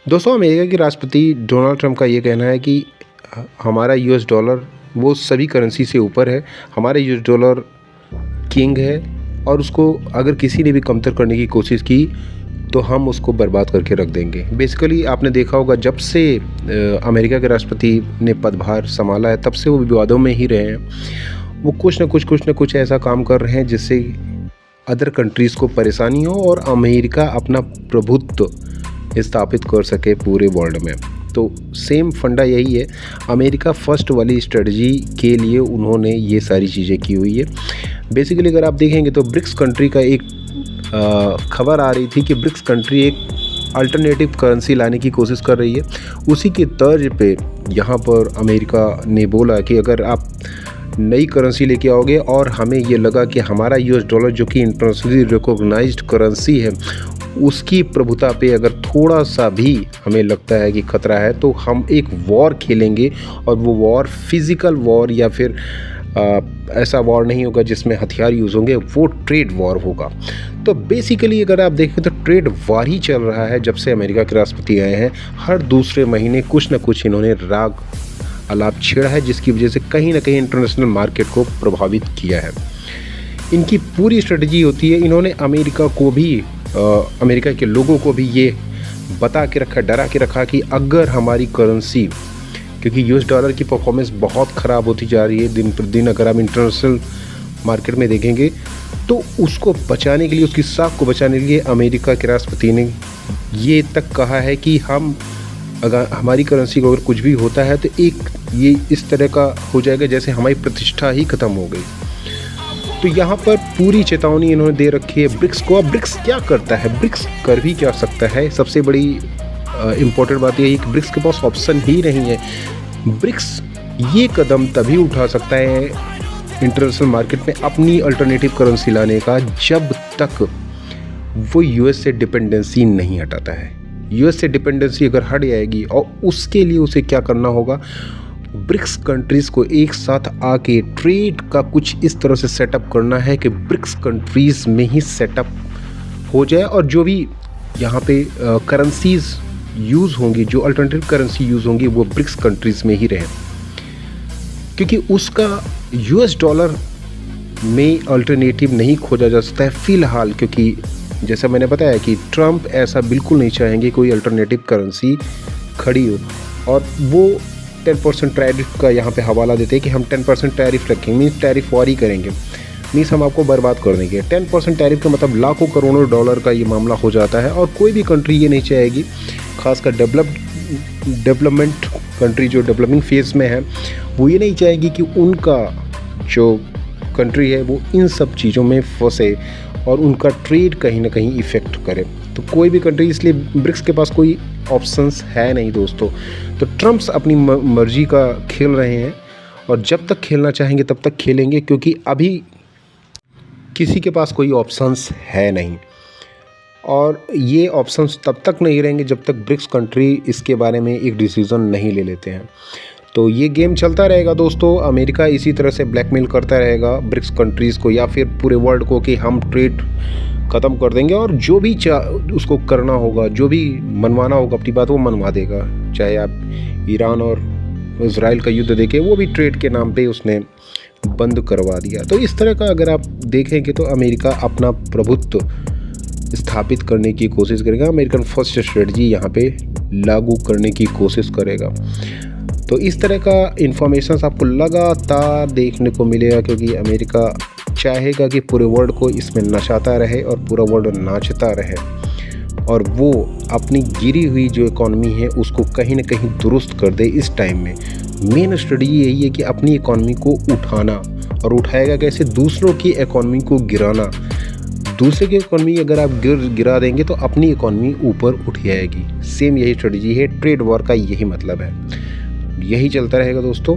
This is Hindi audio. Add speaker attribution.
Speaker 1: दोस्तों, अमेरिका के राष्ट्रपति डोनाल्ड ट्रंप का ये कहना है कि हमारा यूएस डॉलर वो सभी करेंसी से ऊपर है। हमारा यूएस डॉलर किंग है और उसको अगर किसी ने भी कमतर करने की कोशिश की तो हम उसको बर्बाद करके रख देंगे। बेसिकली आपने देखा होगा, जब से अमेरिका के राष्ट्रपति ने पदभार संभाला है तब से वो विवादों में ही रहे हैं। वो कुछ न कुछ ऐसा काम कर रहे हैं जिससे अदर कंट्रीज़ को परेशानी हो और अमेरिका अपना प्रभुत्व स्थापित कर सके पूरे वर्ल्ड में। तो सेम फंडा यही है। अमेरिका फर्स्ट वाली स्ट्रेटजी के लिए उन्होंने ये सारी चीज़ें की हुई है। बेसिकली अगर आप देखेंगे तो ब्रिक्स कंट्री का एक खबर आ रही थी कि ब्रिक्स कंट्री एक अल्टरनेटिव करेंसी लाने की कोशिश कर रही है। उसी के तर्ज पे यहाँ पर अमेरिका ने बोला कि अगर आप नई करेंसी लेके आओगे और हमें ये लगा कि हमारा यूएस डॉलर जो कि इंटरनेशनली रिकॉग्नाइज्ड करेंसी है उसकी प्रभुता पे अगर थोड़ा सा भी हमें लगता है कि खतरा है तो हम एक वॉर खेलेंगे। और वो वॉर फिज़िकल वॉर या फिर ऐसा वॉर नहीं होगा जिसमें हथियार यूज़ होंगे, वो ट्रेड वॉर होगा। तो बेसिकली अगर आप देखें तो ट्रेड वॉर ही चल रहा है जब से अमेरिका के राष्ट्रपति आए हैं। हर दूसरे महीने कुछ न कुछ इन्होंने राग अलाप छेड़ा है जिसकी वजह से कहीं ना कहीं इंटरनेशनल मार्केट को प्रभावित किया है। इनकी पूरी स्ट्रेटजी होती है, इन्होंने अमेरिका को भी अमेरिका के लोगों को भी ये बता के रखा, डरा के रखा कि अगर हमारी करेंसी, क्योंकि यूएस डॉलर की परफॉर्मेंस बहुत ख़राब होती जा रही है दिन प्रतिदिन, अगर आप इंटरनेशनल मार्केट में देखेंगे तो उसको बचाने के लिए, उसकी साख को बचाने के लिए अमेरिका के राष्ट्रपति ने ये तक कहा है कि हम अगर हमारी करेंसी को अगर कुछ भी होता है तो एक ये इस तरह का हो जाएगा जैसे हमारी प्रतिष्ठा ही ख़त्म हो गई। तो यहाँ पर पूरी चेतावनी इन्होंने दे रखी है ब्रिक्स को। अब ब्रिक्स क्या करता है, ब्रिक्स कर भी क्या सकता है, सबसे बड़ी इम्पोर्टेंट बात यही है कि ब्रिक्स के पास ऑप्शन ही नहीं है। ब्रिक्स ये कदम तभी उठा सकता है इंटरनेशनल मार्केट में अपनी अल्टरनेटिव करेंसी लाने का जब तक वो यूएस से डिपेंडेंसी नहीं हटाता है। यूएस से डिपेंडेंसी अगर हट जाएगी और उसके लिए उसे क्या करना होगा, ब्रिक्स कंट्रीज़ को एक साथ आके ट्रेड का कुछ इस तरह से सेटअप करना है कि ब्रिक्स कंट्रीज़ में ही सेटअप हो जाए और जो भी यहाँ पे करेंसीज़ यूज़ होंगी, जो अल्टरनेटिव करेंसी यूज़ होंगी वो ब्रिक्स कंट्रीज़ में ही रहें, क्योंकि उसका यूएस डॉलर में अल्टरनेटिव नहीं खोजा जा सकता है फ़िलहाल। क्योंकि जैसा मैंने बताया कि ट्रंप ऐसा बिल्कुल नहीं चाहेंगे कोई अल्टरनेटिव करेंसी खड़ी हो, और वो 10% टैरिफ का यहाँ पे हवाला देते हैं कि हम 10% टैरिफ रखेंगे, मीन्स टैरिफ वार ही करेंगे, मीन्स हम आपको बर्बाद कर देंगे। 10% टैरिफ का मतलब लाखों करोड़ों डॉलर का ये मामला हो जाता है। और कोई भी कंट्री ये नहीं चाहेगी, खासकर डेवलपमेंट कंट्री जो डेवलपिंग फेज़ में है, वो ये नहीं चाहेगी कि उनका जो कंट्री है वो इन सब चीज़ों में फंसे और उनका ट्रेड कहीं ना कहीं इफ़ेक्ट करे। तो कोई भी कंट्री, इसलिए ब्रिक्स के पास कोई ऑप्शंस है नहीं दोस्तों। तो ट्रम्प्स अपनी मर्जी का खेल रहे हैं और जब तक खेलना चाहेंगे तब तक खेलेंगे, क्योंकि अभी किसी के पास कोई ऑप्शंस है नहीं। और ये ऑप्शंस तब तक नहीं रहेंगे जब तक ब्रिक्स कंट्री इसके बारे में एक डिसीज़न नहीं ले लेते हैं। तो ये गेम चलता रहेगा दोस्तों। अमेरिका इसी तरह से ब्लैकमेल करता रहेगा ब्रिक्स कंट्रीज़ को या फिर पूरे वर्ल्ड को कि हम ट्रेड ख़त्म कर देंगे, और जो भी उसको करना होगा, जो भी मनवाना होगा अपनी बात, वो मनवा देगा। चाहे आप ईरान और इजराइल का युद्ध देखें, वो भी ट्रेड के नाम पे उसने बंद करवा दिया। तो इस तरह का अगर आप देखेंगे तो अमेरिका अपना प्रभुत्व स्थापित करने की कोशिश करेगा, अमेरिकन फर्स्ट स्ट्रेटजी यहाँ पे लागू करने की कोशिश करेगा। तो इस तरह का इन्फॉर्मेशन आपको लगातार देखने को मिलेगा, क्योंकि अमेरिका चाहेगा कि पूरे वर्ल्ड को इसमें नचाता रहे और पूरा वर्ल्ड नाचता रहे, और वो अपनी गिरी हुई जो इकॉनमी है उसको कहीं ना कहीं दुरुस्त कर दे। इस टाइम में मेन स्ट्रेटजी यही है कि अपनी इकॉनमी को उठाना, और उठाएगा कैसे, दूसरों की इकॉनमी को गिराना। दूसरे की इकॉनमी अगर आप गिरा देंगे तो अपनी इकॉनमी ऊपर उठ जाएगी। सेम यही स्ट्रेटजी है, ट्रेड वॉर का यही मतलब है। यही चलता रहेगा दोस्तों।